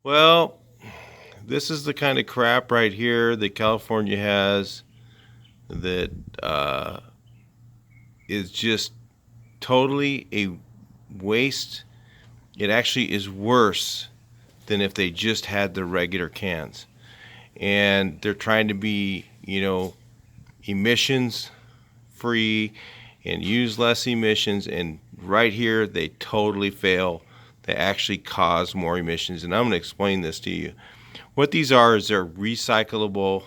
Well, this is the kind of crap right here that California has that is just totally a waste. It actually is worse than if they just had the regular cans. And they're trying to be, emissions free and use less emissions. And right here, they totally fail. They actually cause more emissions. And I'm going to explain this to you. What these are is they're recyclable,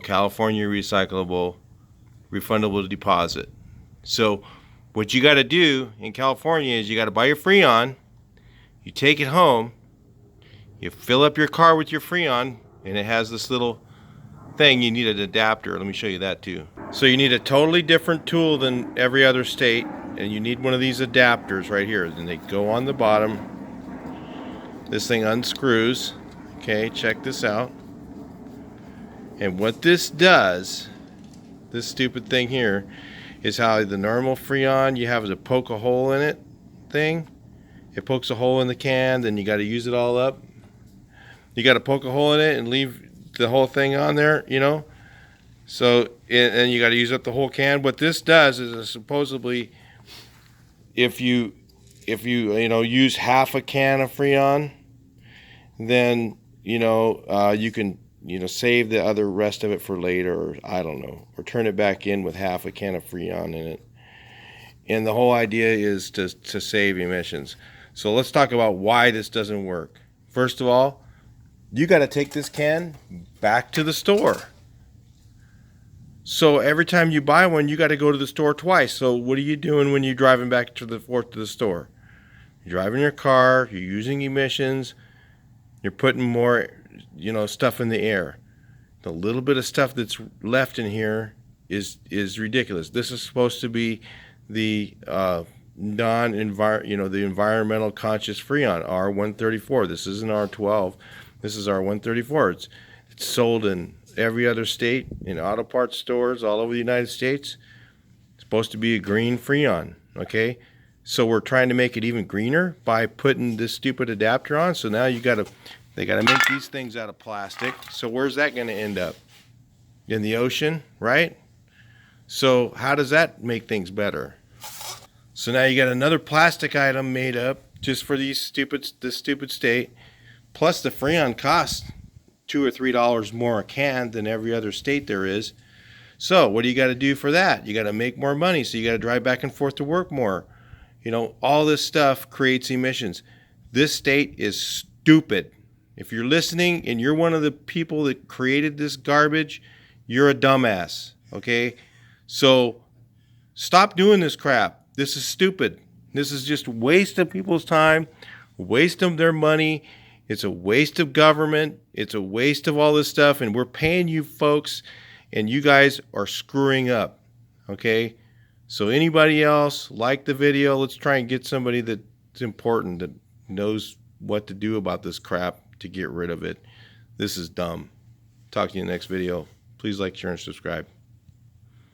California recyclable, refundable deposit. So what you got to do in California is you got to buy your Freon, you take it home, you fill up your car with your Freon, and it has this little thing. You need an adapter. Let me show you that too. So you need a totally different tool than every other state, and you need one of these adapters right here. And they go on the bottom. This thing unscrews. Okay, check this out. And what this does, this stupid thing here, is how the normal Freon, you have to poke a hole in it thing. It pokes a hole in the can, then you got to use it all up. You got to poke a hole in it and leave the whole thing on there, So, and you got to use up the whole can. What this does is supposedly, if you use half a can of Freon, then you can save the other rest of it for later, or I don't know, or turn it back in with half a can of Freon in it. And the whole idea is to save emissions. So let's talk about why this doesn't work. First of all, you got to take this can back to the store. So every time you buy one, you got to go to the store twice. So what are you doing when you're driving back to the store? You're driving your car, you're using emissions, you're putting more, stuff in the air. The little bit of stuff that's left in here is ridiculous. This is supposed to be the the environmental conscious Freon, R134. This isn't R12. This is R134. It's sold in every other state, in auto parts stores all over the United States. It's supposed to be a green Freon, okay? So we're trying to make it even greener by putting this stupid adapter on. So now they got to make these things out of plastic. So where's that going to end up? In the ocean, right? So how does that make things better? So now you got another plastic item made up just for this stupid state. Plus the Freon costs $2 or $3 more a can than every other state there is. So what do you got to do for that? You got to make more money, so you got to drive back and forth to work more. All this stuff creates emissions. This state is stupid. If you're listening and you're one of the people that created this garbage, you're a dumbass, okay? So stop doing this crap. This is stupid. This is just waste of people's time, waste of their money. It's a waste of government. It's a waste of all this stuff, and we're paying you folks, and you guys are screwing up, okay? So anybody else, like the video. Let's try and get somebody that's important, that knows what to do about this crap to get rid of it. This is dumb. Talk to you in the next video. Please like, share, and subscribe.